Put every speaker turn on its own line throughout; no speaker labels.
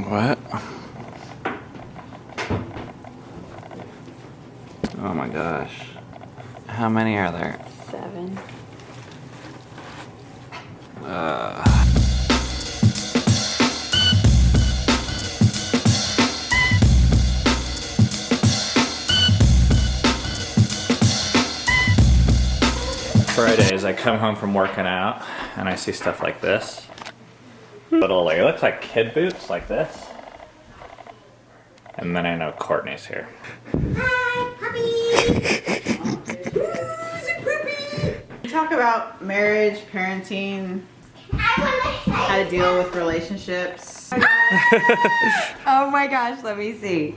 What? Oh my gosh. How many are there?
7.
Fridays, I come home from working out and I see stuff like this. Little, like, it looks like kid boots like this. And then I know Kortnee's here.
Hi, puppy!
We talk about marriage, parenting, how to deal with relationships.
Oh my gosh, let me see.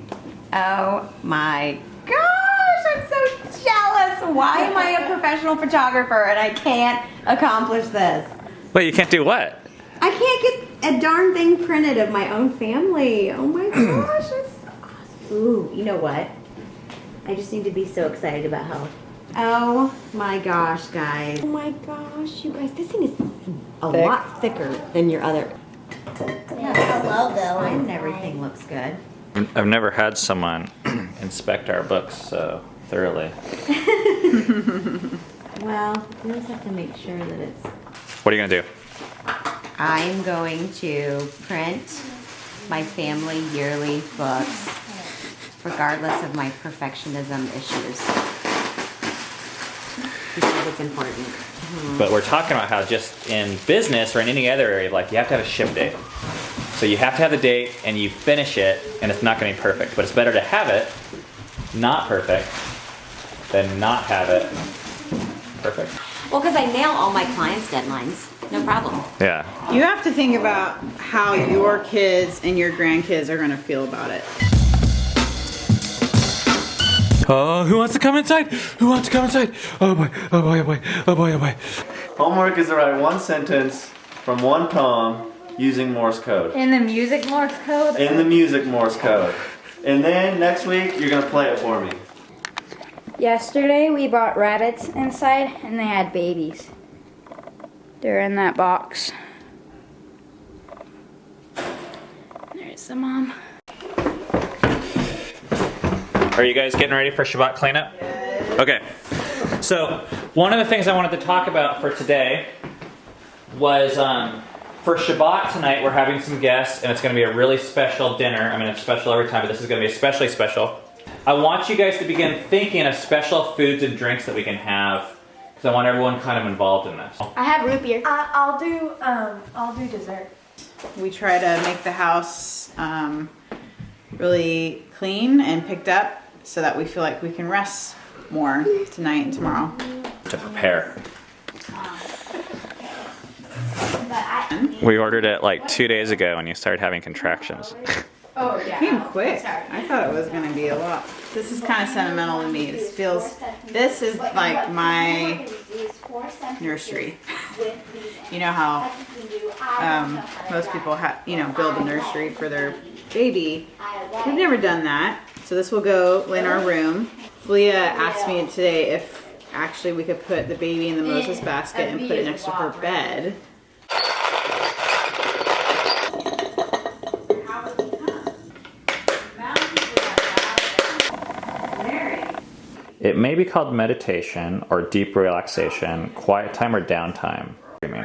Oh my gosh, I'm so jealous. Why am I a professional photographer and I can't accomplish this?
Wait, you can't do what?
I can't get a darn thing printed of my own family. Oh my gosh, that's awesome. Ooh, you know what? I just need to be so excited about how. Oh my gosh, guys. Oh my gosh, you guys, this thing is a lot thicker than your other.
Yeah, hello though.
And everything looks good.
I've never had someone inspect our books so thoroughly.
Well, we just have to make sure that it's.
What are you gonna do?
I'm going to print my family yearly books, regardless of my perfectionism issues. Because it's important.
But we're talking about how just in business or in any other area of life, you have to have a ship date. So you have to have the date and you finish it and it's not gonna be perfect. But it's better to have it not perfect than not have it perfect.
Well, because I nail all my clients' deadlines. No problem.
Yeah.
You have to think about how your kids and your grandkids are going to feel about it.
Oh, who wants to come inside? Who wants to come inside? Oh boy, oh boy, oh boy, oh boy, oh boy.
Homework is to write one sentence from one poem using Morse code.
In the music Morse code?
In the music Morse code. And then next week, you're going to play it for me.
Yesterday we brought rabbits inside and they had babies. They're in that box. There's the mom.
Are you guys getting ready for Shabbat cleanup? Okay. So, one of the things I wanted to talk about for today was for Shabbat tonight, we're having some guests, and it's going to be a really special dinner. I mean, it's special every time, but this is going to be especially special. I want you guys to begin thinking of special foods and drinks that we can have, because I want everyone kind of involved in this.
I have root beer.
I'll do dessert.
We try to make the house really clean and picked up so that we feel like we can rest more tonight and tomorrow.
To prepare. We ordered it like 2 days ago and you started having contractions.
Oh yeah.
It came quick. I thought it was going to be a lot. This is kind of sentimental to me. This is like my nursery. You know how most people build a nursery for their baby. We've never done that. So this will go in our room. Leah asked me today if actually we could put the baby in the Moses basket and put it next to her bed.
It may be called meditation or deep relaxation, quiet time or downtime.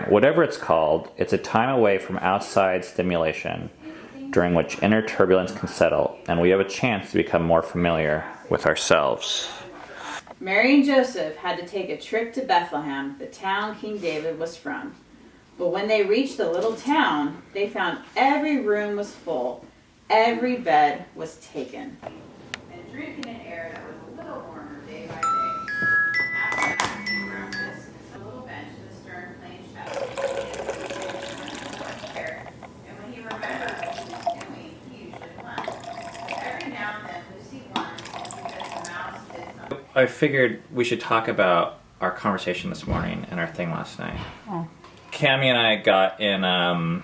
Whatever it's called, it's a time away from outside stimulation during which inner turbulence can settle and we have a chance to become more familiar with ourselves.
Mary and Joseph had to take a trip to Bethlehem, the town King David was from. But when they reached the little town, they found every room was full, every bed was taken. And drinking an air that was a little warmer day by day. After that came breakfast, a little bench in the stern playing chess. And when he remembered what he was doing, he usually left. But every now and then Lucy wondered because the mouse did something.
I figured we should talk about our conversation this morning and our thing last night.
Oh.
Cammie and I got in, that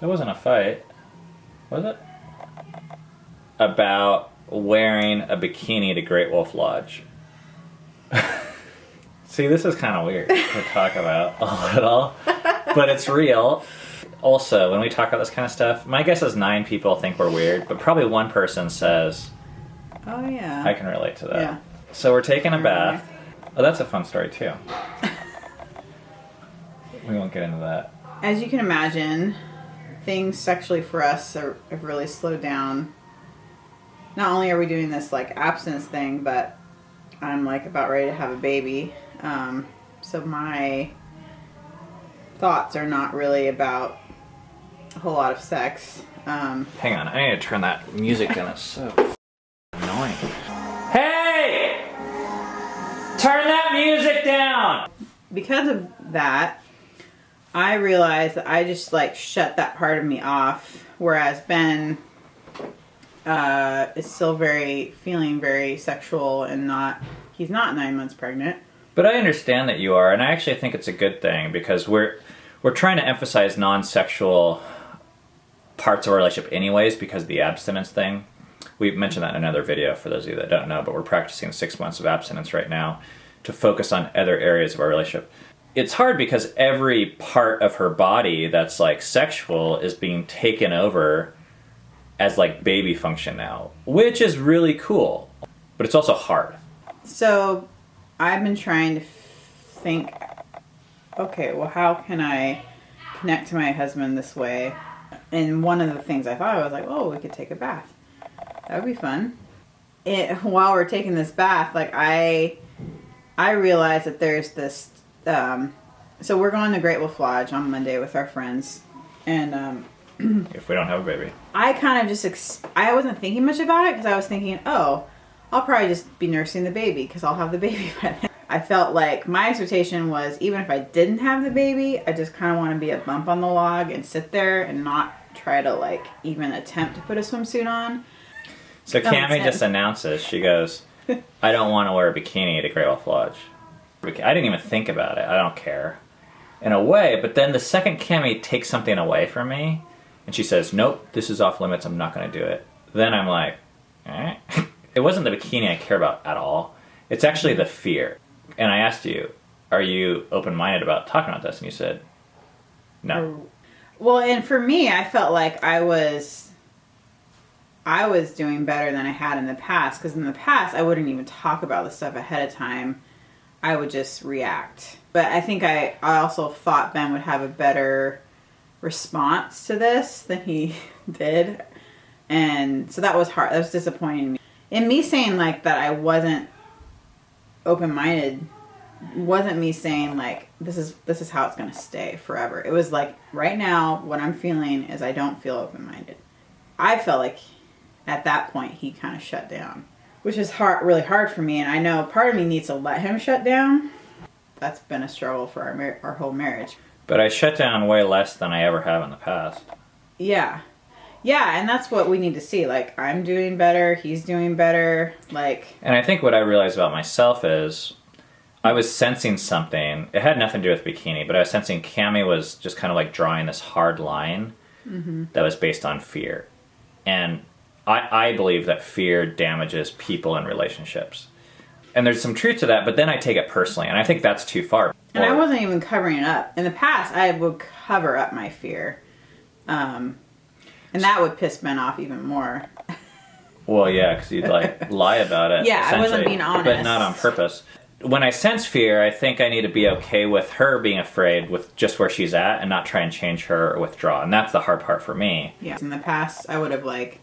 wasn't a fight, was it? About wearing a bikini to Great Wolf Lodge. See, this is kind of weird to talk about a little, but it's real. also, when we talk about this kind of stuff, my guess is 9 people think we're weird, but probably one person says,
Oh yeah.
I can relate to that.
Yeah.
So we're taking a bath. Oh, that's a fun story too. We won't get into that.
As you can imagine, things sexually for us have really slowed down. Not only are we doing this like abstinence thing, but I'm like about ready to have a baby. So my thoughts are not really about a whole lot of sex.
Hang on, I need to turn that music down. It's so annoying. Hey! Turn that music down!
Because of that, I realized that I just like shut that part of me off, whereas Ben is still feeling very sexual and he's not 9 months pregnant.
But I understand that you are, and I actually think it's a good thing because we're trying to emphasize non-sexual parts of our relationship anyways because of the abstinence thing. We've mentioned that in another video for those of you that don't know, but we're practicing 6 months of abstinence right now to focus on other areas of our relationship. It's hard because every part of her body that's like sexual is being taken over as like baby function now, which is really cool, but it's also hard.
So I've been trying to think, okay, well, how can I connect to my husband this way? And one of the things I thought, I was like, oh, we could take a bath. That would be fun. While we're taking this bath, like I realized that there's this, so we're going to Great Wolf Lodge on Monday with our friends. And
If we don't have a baby.
I kind of just, I wasn't thinking much about it because I was thinking, oh, I'll probably just be nursing the baby because I'll have the baby by then. I felt like my expectation was even if I didn't have the baby, I just kind of want to be a bump on the log and sit there and not try to like even attempt to put a swimsuit on.
So Cammie just announces, she goes, I don't want to wear a bikini to Great Wolf Lodge. I didn't even think about it. I don't care. In a way, but then the second Cammie takes something away from me and she says, nope, this is off limits, I'm not going to do it. Then I'm like, eh. It wasn't the bikini I care about at all. It's actually the fear. And I asked you, are you open-minded about talking about this? And you said, no.
Well, and for me, I felt like I was doing better than I had in the past. Because in the past, I wouldn't even talk about the stuff ahead of time. I would just react. But I think I also thought Ben would have a better response to this than he did. And so that was hard. That was disappointing to me. And me saying like that I wasn't open-minded wasn't me saying like this is how it's going to stay forever. It was like right now what I'm feeling is I don't feel open-minded. I felt like at that point he kind of shut down, which is really hard for me, and I know part of me needs to let him shut down. That's been a struggle for our whole marriage.
But I shut down way less than I ever have in the past.
Yeah, and that's what we need to see. Like, I'm doing better, he's doing better, like...
And I think what I realized about myself is I was sensing something. It had nothing to do with bikini, but I was sensing Cammie was just kind of like drawing this hard line that was based on fear. And I believe that fear damages people and relationships. And there's some truth to that, but then I take it personally, and I think that's too far.
And I wasn't even covering it up. In the past, I would cover up my fear. And that would piss Ben off even more.
Well, yeah, because you'd like lie about it.
Yeah, I wasn't being honest.
But not on purpose. When I sense fear, I think I need to be okay with her being afraid with just where she's at and not try and change her or withdraw. And that's the hard part for me.
Yeah. In the past, I would have like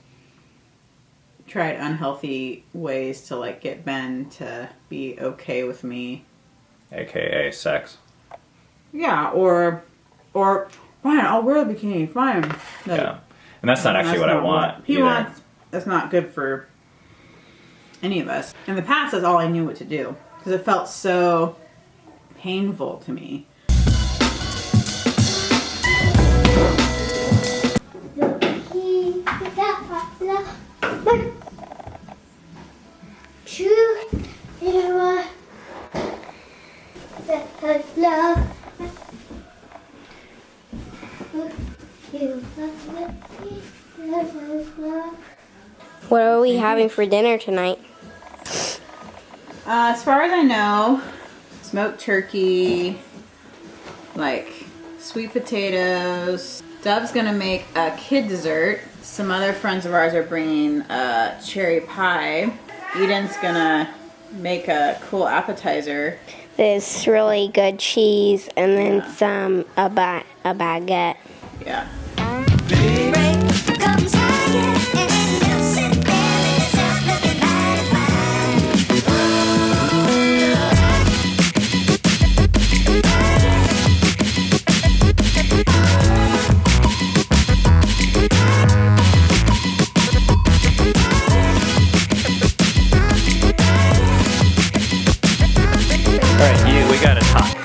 tried unhealthy ways to like get Ben to be okay with me.
AKA sex.
Yeah, or fine, I'll wear the bikini, fine. Like,
Yeah. And that's not actually what I want.
He
either.
wants. That's not good for any of us. In the past, that's all I knew what to do because it felt so painful to me.
What are we having for dinner tonight?
As far as I know, smoked turkey, like sweet potatoes, Dove's gonna make a kid dessert. Some other friends of ours are bringing cherry pie. Eden's gonna make a cool appetizer.
There's really good cheese and then a baguette.
Yeah.
We gotta talk.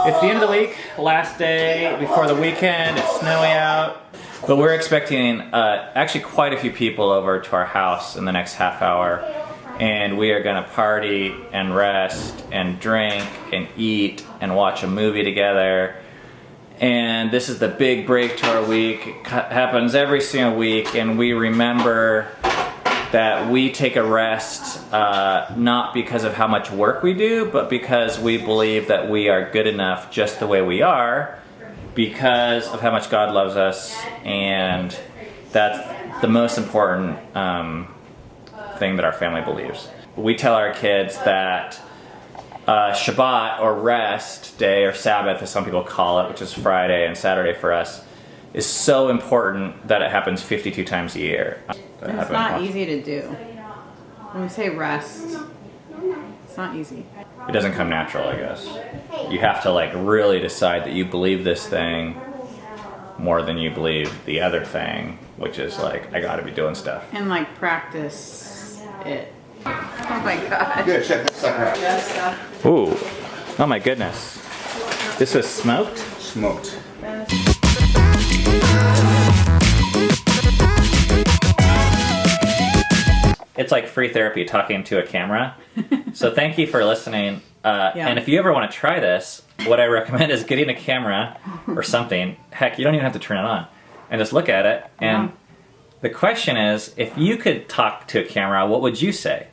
It's the end of the week, last day before the weekend. It's snowy out, but we're expecting actually quite a few people over to our house in the next half hour, and we are gonna party and rest and drink and eat and watch a movie together. And this is the big break to our week. It happens every single week, and we remember that we take a rest not because of how much work we do, but because we believe that we are good enough just the way we are because of how much God loves us, and that's the most important thing that our family believes. We tell our kids that Shabbat, or rest day, or Sabbath as some people call it, which is Friday and Saturday for us, is so important that it happens 52 times a year.
It's not easy to do. When we say rest, it's not easy.
It doesn't come natural, I guess. You have to like really decide that you believe this thing more than you believe the other thing, which is like, I gotta be doing stuff.
And like practice it. Oh my god.
Good, check this sucker out.
Yes,
Ooh, oh my goodness. This is smoked?
Smoked.
It's like free therapy talking to a camera. So thank you for listening.
Yeah.
And if you ever want to try this, what I recommend is getting a camera or something. Heck, you don't even have to turn it on. And just look at it. And the question is, if you could talk to a camera, what would you say?